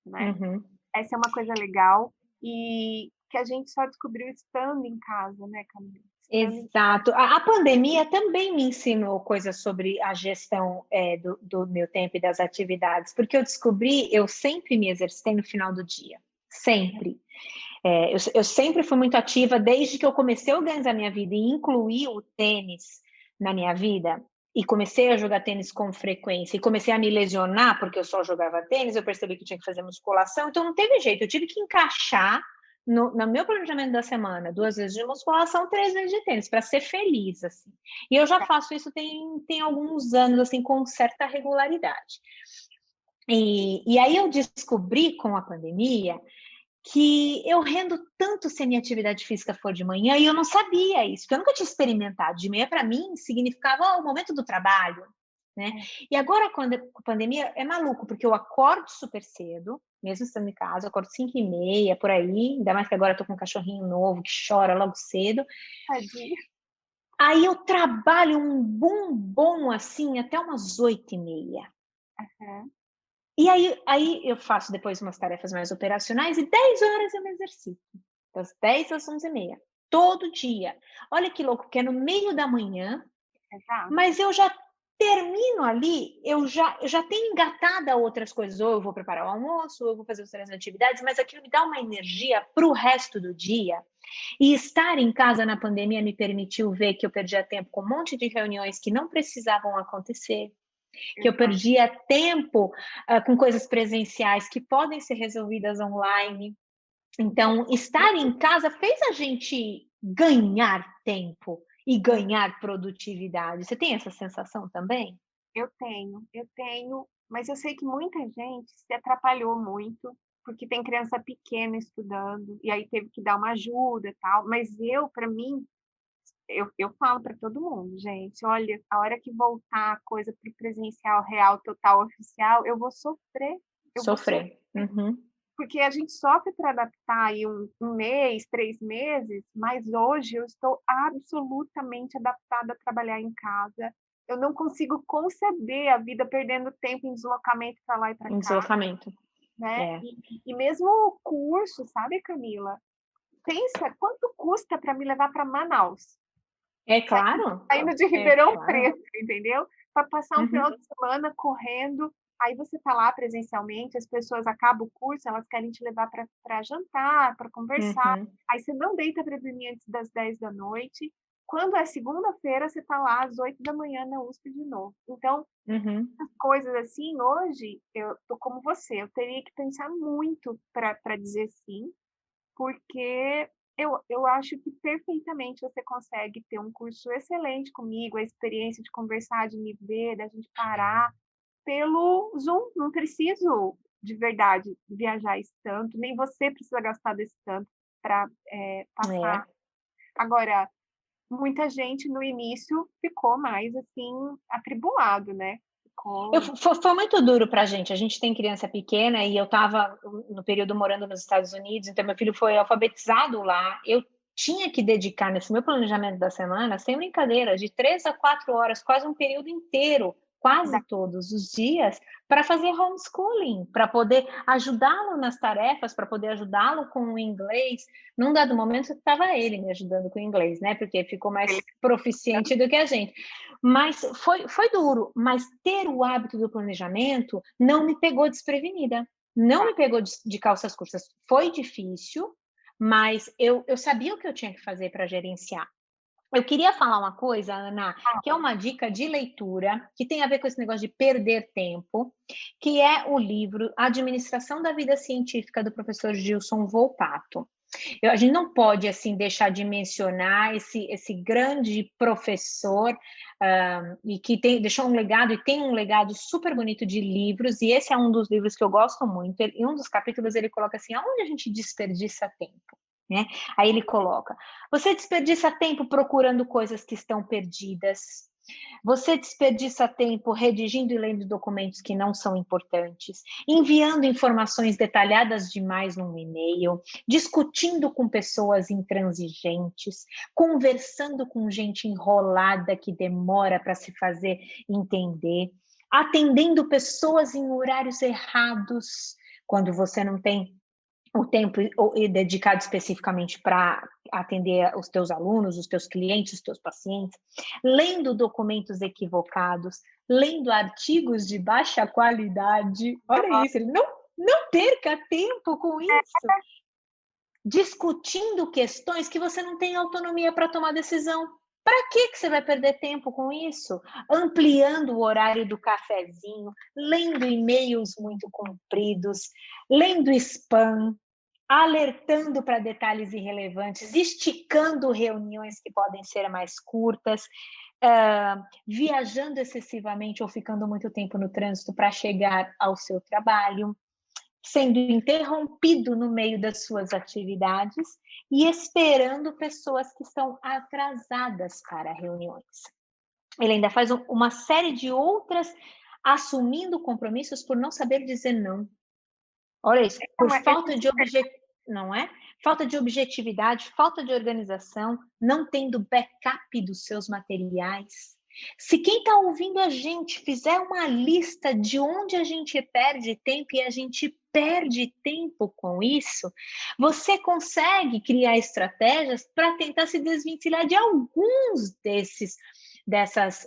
[SPEAKER 2] né?
[SPEAKER 3] Uhum.
[SPEAKER 2] Essa é uma coisa legal e que a gente só descobriu estando em casa, né, Camila? Estando em casa.
[SPEAKER 3] Exato. A pandemia também me ensinou coisas sobre a gestão do meu tempo e das atividades, porque eu descobri, eu sempre me exercitei no final do dia, sempre. Eu sempre fui muito ativa desde que eu comecei a organizar minha vida e incluir o tênis na minha vida, e comecei a jogar tênis com frequência, e comecei a me lesionar porque eu só jogava tênis, eu percebi que eu tinha que fazer musculação, então não teve jeito, eu tive que encaixar no meu planejamento da semana, 2 vezes de musculação, 3 vezes de tênis, para ser feliz, assim. E eu já faço isso tem alguns anos, assim, com certa regularidade. E aí eu descobri com a pandemia que eu rendo tanto se a minha atividade física for de manhã, e eu não sabia isso, porque eu nunca tinha experimentado. De manhã, para mim, significava o momento do trabalho, né? E agora, com a pandemia, é maluco, porque eu acordo super cedo, mesmo estando em casa, eu acordo 5h30, por aí, ainda mais que agora eu tô com um cachorrinho novo que chora logo cedo.
[SPEAKER 2] Tadinha.
[SPEAKER 3] Aí eu trabalho um bom assim, até umas 8h30.
[SPEAKER 2] Uhum.
[SPEAKER 3] E aí eu faço depois umas tarefas mais operacionais e 10 horas eu me exercito. Das 10 às 11h30. Todo dia. Olha que louco, que é no meio da manhã,
[SPEAKER 2] Exato.
[SPEAKER 3] mas eu já termino ali, eu já tenho engatada outras coisas. Ou eu vou preparar o almoço, ou eu vou fazer outras atividades, mas aquilo me dá uma energia para o resto do dia. E estar em casa na pandemia me permitiu ver que eu perdia tempo com um monte de reuniões que não precisavam acontecer, que eu
[SPEAKER 2] Exato.
[SPEAKER 3] perdia tempo com coisas presenciais que podem ser resolvidas online. Então, estar em casa fez a gente ganhar tempo e ganhar produtividade. Você tem essa sensação também?
[SPEAKER 2] Eu tenho, mas eu sei que muita gente se atrapalhou muito, porque tem criança pequena estudando, e aí teve que dar uma ajuda e tal, mas para mim, eu falo para todo mundo, gente, olha, a hora que voltar a coisa para o presencial, real, total, oficial, eu vou sofrer,
[SPEAKER 3] Sofrer. Uhum.
[SPEAKER 2] porque a gente sofre para adaptar aí um mês, 3 meses, mas hoje eu estou absolutamente adaptada a trabalhar em casa. Eu não consigo conceber a vida perdendo tempo em deslocamento para lá e para
[SPEAKER 3] Em
[SPEAKER 2] cá,
[SPEAKER 3] deslocamento.
[SPEAKER 2] né?
[SPEAKER 3] É.
[SPEAKER 2] E mesmo o curso, sabe, Camila? Pensa quanto custa para me levar para Manaus,
[SPEAKER 3] É claro.
[SPEAKER 2] saindo de
[SPEAKER 3] É
[SPEAKER 2] Ribeirão
[SPEAKER 3] claro.
[SPEAKER 2] Preto, entendeu? Para passar um final
[SPEAKER 3] Uhum.
[SPEAKER 2] de semana correndo. Aí você está lá presencialmente, as pessoas acabam o curso, elas querem te levar para jantar, para conversar.
[SPEAKER 3] Uhum.
[SPEAKER 2] Aí você não deita para dormir antes das 10 da noite. Quando é segunda-feira, você está lá às 8 da manhã na USP de novo. Então,
[SPEAKER 3] Uhum.
[SPEAKER 2] as coisas assim, hoje, eu tô como você, eu teria que pensar muito para dizer sim, porque eu acho que perfeitamente você consegue ter um curso excelente comigo, a experiência de conversar, de me ver, da gente parar pelo Zoom. Não preciso de verdade viajar esse tanto, nem você precisa gastar desse tanto. para passar.
[SPEAKER 3] É.
[SPEAKER 2] Agora, muita gente no início ficou mais assim atribulado, né?
[SPEAKER 3] Foi muito duro para a gente. A gente tem criança pequena e eu estava no período morando nos Estados Unidos, então meu filho foi alfabetizado lá. Eu tinha que dedicar nesse meu planejamento da semana, sem brincadeira, de 3 a 4 horas, quase um período inteiro, quase todos os dias, para fazer homeschooling, para poder ajudá-lo nas tarefas, para poder ajudá-lo com o inglês. Num dado momento, estava ele me ajudando com o inglês, né? Porque ficou mais proficiente do que a gente. Mas foi duro, mas ter o hábito do planejamento não me pegou desprevenida, não me pegou de calças curtas. Foi difícil, mas eu sabia o que eu tinha que fazer para gerenciar. Eu queria falar uma coisa, Ana, que é uma dica de leitura, que tem a ver com esse negócio de perder tempo, que é o livro Administração da Vida Científica, do professor Gilson Volpato. A gente não pode assim deixar de mencionar esse grande professor e que deixou um legado e tem um legado super bonito de livros, e esse é um dos livros que eu gosto muito. Em um dos capítulos ele coloca assim, aonde a gente desperdiça tempo? Né? Aí ele coloca, você desperdiça tempo procurando coisas que estão perdidas, você desperdiça tempo redigindo e lendo documentos que não são importantes, enviando informações detalhadas demais num e-mail, discutindo com pessoas intransigentes, conversando com gente enrolada que demora para se fazer entender, atendendo pessoas em horários errados, quando você não tem o tempo dedicado especificamente para atender os teus alunos, os teus clientes, os teus pacientes, lendo documentos equivocados, lendo artigos de baixa qualidade. Olha isso, ele não perca tempo com isso. Discutindo questões que você não tem autonomia para tomar decisão. Para que você vai perder tempo com isso? Ampliando o horário do cafezinho, lendo e-mails muito compridos, lendo spam, alertando para detalhes irrelevantes, esticando reuniões que podem ser mais curtas, viajando excessivamente ou ficando muito tempo no trânsito para chegar ao seu trabalho, sendo interrompido no meio das suas atividades e esperando pessoas que estão atrasadas para reuniões. Ele ainda faz uma série de outras, assumindo compromissos por não saber dizer não. Olha isso, por falta de não é? Falta de objetividade, falta de organização, não tendo backup dos seus materiais. Se quem está ouvindo a gente fizer uma lista de onde a gente perde tempo, e a gente perde tempo com isso, você consegue criar estratégias para tentar se desvencilhar de alguns dessas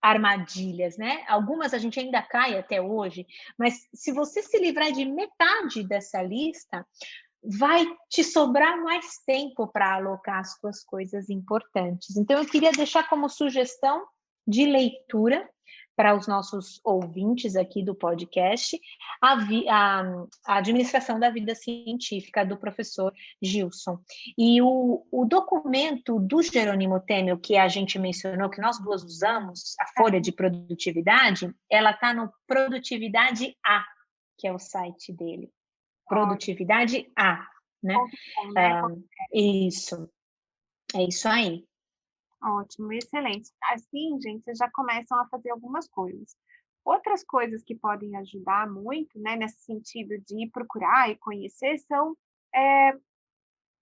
[SPEAKER 3] armadilhas, né? Algumas a gente ainda cai até hoje, mas se você se livrar de metade dessa lista, vai te sobrar mais tempo para alocar as suas coisas importantes. Então, eu queria deixar como sugestão de leitura para os nossos ouvintes aqui do podcast, a Administração da Vida Científica, do professor Gilson. E o documento do Jerônimo Temel, que a gente mencionou, que nós duas usamos, a folha de produtividade, ela está no Produtividade A, que é o site dele. Produtividade A, né? Isso, é isso aí.
[SPEAKER 2] Ótimo, excelente. Assim, gente, vocês já começam a fazer algumas coisas. Outras coisas que podem ajudar muito, né, nesse sentido de procurar e conhecer são,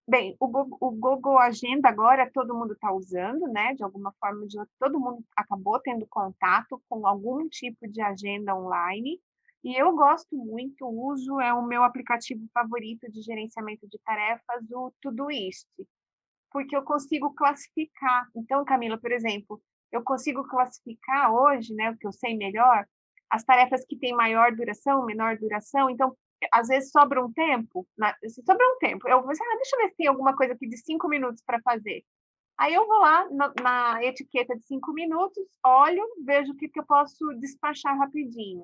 [SPEAKER 2] bem, o Google Agenda agora todo mundo está usando, né, de alguma forma ou de outra, todo mundo acabou tendo contato com algum tipo de agenda online, e eu gosto muito, uso, é o meu aplicativo favorito de gerenciamento de tarefas, o Todoist, porque eu consigo classificar. Então, Camila, por exemplo, eu consigo classificar hoje, né, o que eu sei melhor, as tarefas que têm maior duração, menor duração. Então, às vezes sobra um tempo, sobra um tempo. Eu vou dizer, deixa eu ver se tem alguma coisa aqui de 5 minutos para fazer. Aí eu vou lá na etiqueta de 5 minutos, olho, vejo o que eu posso despachar rapidinho.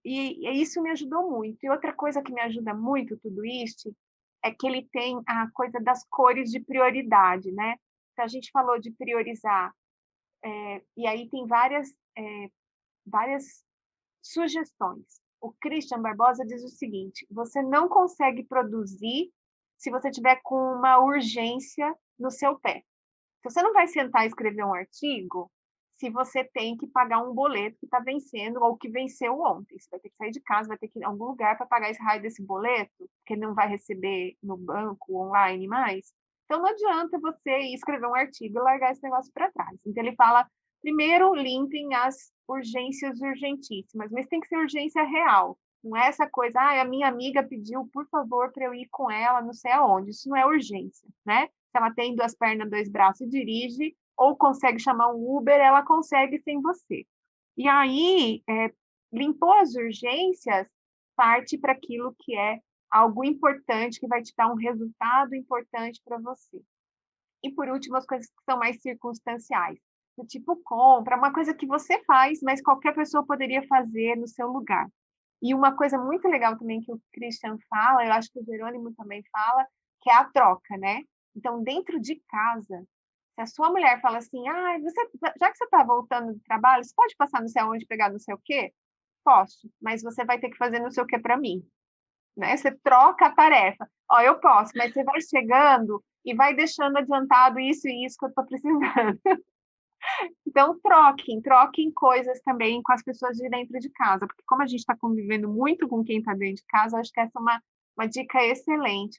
[SPEAKER 2] E isso me ajudou muito. E outra coisa que me ajuda muito, tudo isso, é que ele tem a coisa das cores de prioridade, né? Então, a gente falou de priorizar, e aí tem várias sugestões. O Christian Barbosa diz o seguinte: você não consegue produzir se você tiver com uma urgência no seu pé. Então, você não vai sentar e escrever um artigo se você tem que pagar um boleto que está vencendo ou que venceu ontem. Você vai ter que sair de casa, vai ter que ir a algum lugar para pagar esse raio desse boleto, porque não vai receber no banco, online mais. Então, não adianta você ir escrever um artigo e largar esse negócio para trás. Então, ele fala, primeiro, limpem as urgências urgentíssimas, mas tem que ser urgência real. Não é essa coisa, a minha amiga pediu, por favor, para eu ir com ela, não sei aonde. Isso não é urgência, né? Se ela tem 2 pernas, 2 braços e dirige, ou consegue chamar um Uber, ela consegue sem você. E aí, limpou as urgências, parte para aquilo que é algo importante, que vai te dar um resultado importante para você. E, por último, as coisas que são mais circunstanciais. Do tipo compra, uma coisa que você faz, mas qualquer pessoa poderia fazer no seu lugar. E uma coisa muito legal também que o Christian fala, eu acho que o Jerônimo também fala, que é a troca, né? Então, dentro de casa, se a sua mulher fala assim, já que você está voltando do trabalho, você pode passar não sei aonde, pegar não sei o quê? Posso, mas você vai ter que fazer não sei o quê para mim. Né? Você troca a tarefa. Eu posso, mas você vai chegando e vai deixando adiantado isso e isso que eu estou precisando. Então, troquem coisas também com as pessoas de dentro de casa, porque como a gente está convivendo muito com quem está dentro de casa, acho que essa é uma dica excelente.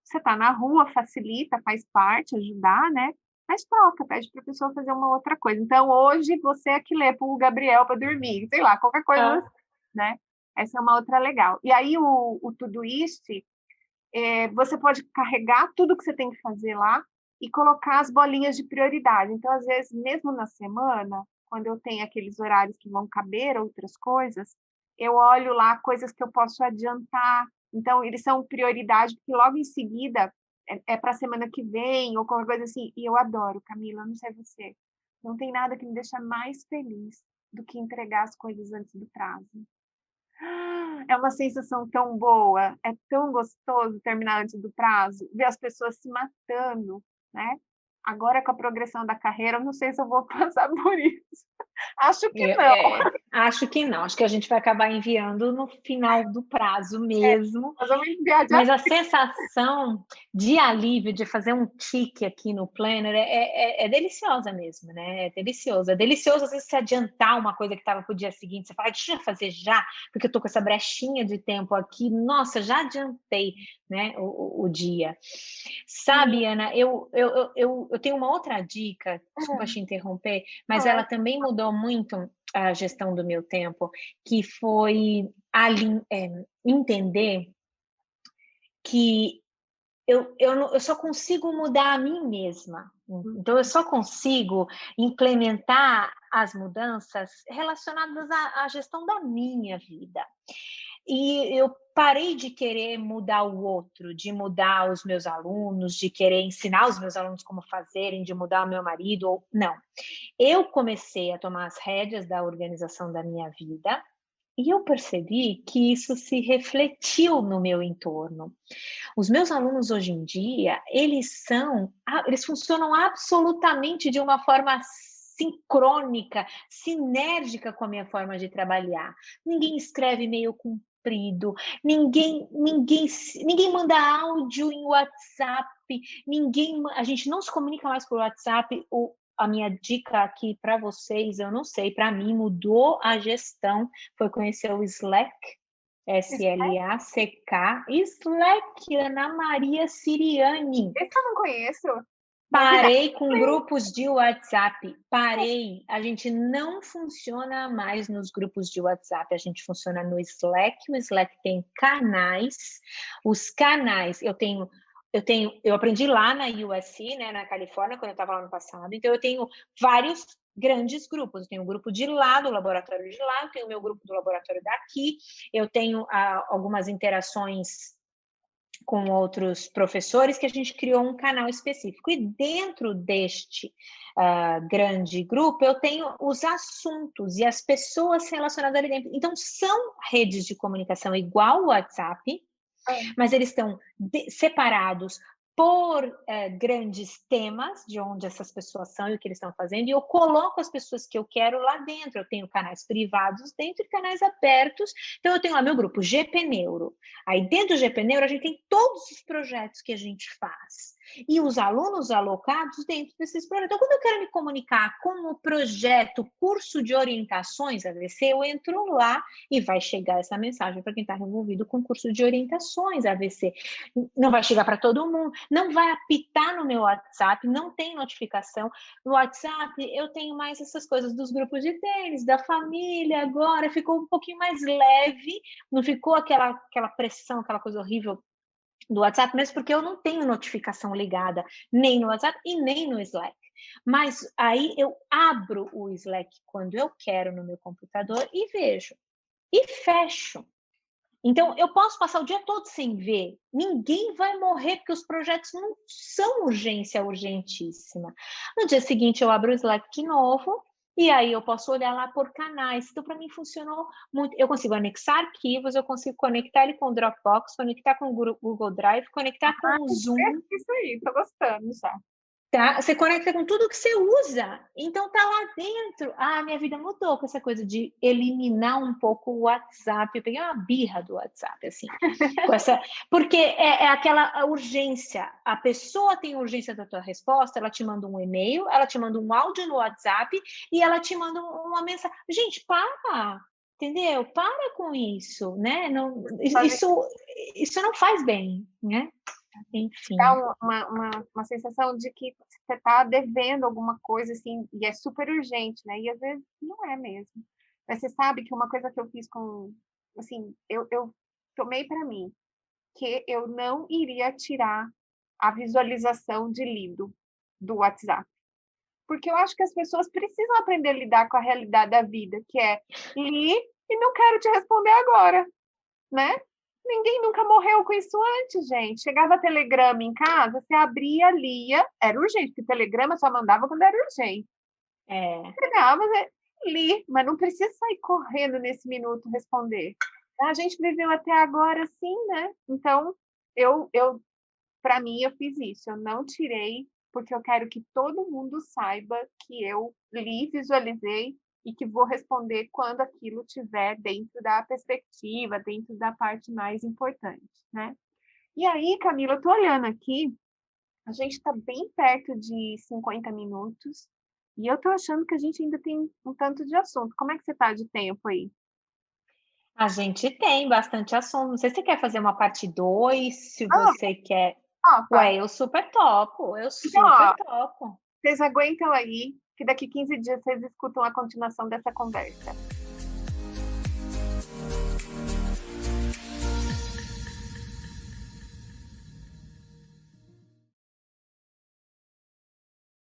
[SPEAKER 2] Você está na rua, facilita, faz parte, ajudar, né? Mas troca, pede para a pessoa fazer uma outra coisa. Então, hoje, você é que lê para o Gabriel para dormir, sei lá, qualquer coisa, né? Essa é uma outra legal. E aí, o Todoist, você pode carregar tudo que você tem que fazer lá e colocar as bolinhas de prioridade. Então, às vezes, mesmo na semana, quando eu tenho aqueles horários que vão caber outras coisas, eu olho lá coisas que eu posso adiantar. Então, eles são prioridade, porque logo em seguida é para a semana que vem, ou qualquer coisa assim. E eu adoro, Camila, não sei você. Não tem nada que me deixa mais feliz do que entregar as coisas antes do prazo. É uma sensação tão boa, é tão gostoso terminar antes do prazo, ver as pessoas se matando, né? Agora, com a progressão da carreira, eu não sei se eu vou passar por isso. Acho que não.
[SPEAKER 3] Acho que não. Acho que a gente vai acabar enviando no final do prazo mesmo.
[SPEAKER 2] Nós vamos enviar de
[SPEAKER 3] Mas a sensação de alívio, de fazer um tique aqui no planner é deliciosa mesmo, né? É delicioso. É delicioso, às vezes, se adiantar uma coisa que estava para o dia seguinte. Você fala, deixa eu fazer já, porque eu estou com essa brechinha de tempo aqui. Nossa, já adiantei, né, o dia. Sabe, Ana, eu tenho uma outra dica, desculpa te interromper, mas ela também mudou muito a gestão do meu tempo, que foi entender que eu só consigo mudar a mim mesma. Então, eu só consigo implementar as mudanças relacionadas à gestão da minha vida. E eu parei de querer mudar o outro, de mudar os meus alunos, de querer ensinar os meus alunos como fazerem, de mudar o meu marido. Não. Eu comecei a tomar as rédeas da organização da minha vida e eu percebi que isso se refletiu no meu entorno. Os meus alunos hoje em dia, eles funcionam absolutamente de uma forma sincrônica, sinérgica com a minha forma de trabalhar. Ninguém escreve e-mail comprido, ninguém manda áudio em WhatsApp, a gente não se comunica mais por WhatsApp. A minha dica aqui para vocês, eu não sei, para mim mudou a gestão, foi conhecer o Slack, S-L-A-C-K, Slack, Ana Maria Siriani.
[SPEAKER 2] Esse eu não conheço.
[SPEAKER 3] Parei com grupos de WhatsApp, a gente não funciona mais nos grupos de WhatsApp, a gente funciona no Slack, o Slack tem canais, os canais, eu aprendi lá na USC, né, na Califórnia, quando eu estava lá no passado, então eu tenho vários grandes grupos, eu tenho um grupo de lá, do laboratório de lá, eu tenho o meu grupo do laboratório daqui, eu tenho algumas interações com outros professores, que a gente criou um canal específico. E dentro deste grande grupo, eu tenho os assuntos e as pessoas relacionadas ali dentro. Então, são redes de comunicação igual o WhatsApp, mas eles estão separados por grandes temas de onde essas pessoas são e o que eles estão fazendo, e eu coloco as pessoas que eu quero lá dentro. Eu tenho canais privados dentro e canais abertos. Então, eu tenho lá meu grupo GP Neuro. Aí, dentro do GP Neuro, a gente tem todos os projetos que a gente faz. E os alunos alocados dentro desses projetos. Então, quando eu quero me comunicar com o projeto Curso de Orientações AVC, eu entro lá e vai chegar essa mensagem para quem está envolvido com o curso de orientações AVC. Não vai chegar para todo mundo, não vai apitar no meu WhatsApp, não tem notificação. No WhatsApp, eu tenho mais essas coisas dos grupos de tênis, da família, agora ficou um pouquinho mais leve, não ficou aquela pressão, aquela coisa horrível do WhatsApp, mesmo porque eu não tenho notificação ligada nem no WhatsApp e nem no Slack. Mas aí eu abro o Slack quando eu quero no meu computador e vejo. E fecho. Então, eu posso passar o dia todo sem ver. Ninguém vai morrer, porque os projetos não são urgência urgentíssima. No dia seguinte, eu abro o Slack de novo, e aí eu posso olhar lá por canais. Então, para mim, funcionou muito. Eu consigo anexar arquivos, eu consigo conectar ele com o Dropbox, conectar com o Google Drive, conectar com o Zoom.
[SPEAKER 2] Isso aí, tô gostando já.
[SPEAKER 3] Tá? Você conecta com tudo que você usa, então tá lá dentro. Minha vida mudou com essa coisa de eliminar um pouco o WhatsApp. Eu peguei uma birra do WhatsApp, assim, com essa, porque é aquela urgência. A pessoa tem urgência da tua resposta, ela te manda um e-mail, ela te manda um áudio no WhatsApp e ela te manda uma mensagem. Gente, para! Entendeu? Para com isso, né? Não, isso não faz bem, né? Enfim.
[SPEAKER 2] Dá uma sensação de que você está devendo alguma coisa, assim, e é super urgente, né? E às vezes não é mesmo. Mas você sabe que uma coisa que eu fiz assim, eu tomei para mim que eu não iria tirar a visualização de lido do WhatsApp. Porque eu acho que as pessoas precisam aprender a lidar com a realidade da vida, que é li e não quero te responder agora, né? Ninguém nunca morreu com isso antes, gente. Chegava telegrama em casa, você abria, lia, era urgente, porque telegrama só mandava quando era urgente. Chegava, li, mas não precisa sair correndo nesse minuto responder. A gente viveu até agora assim, né? Então, para mim, eu fiz isso. Eu não tirei, porque eu quero que todo mundo saiba que eu li, visualizei e que vou responder quando aquilo estiver dentro da perspectiva, dentro da parte mais importante, né? E aí, Camila, eu estou olhando aqui, a gente está bem perto de 50 minutos, e eu estou achando que a gente ainda tem um tanto de assunto. Como é que você está de tempo aí?
[SPEAKER 3] A gente tem bastante assunto. Não sei se você quer fazer uma parte 2, se você quer. Ué, eu super topo, topo.
[SPEAKER 2] Vocês aguentam aí, que daqui 15 dias vocês escutam a continuação dessa conversa.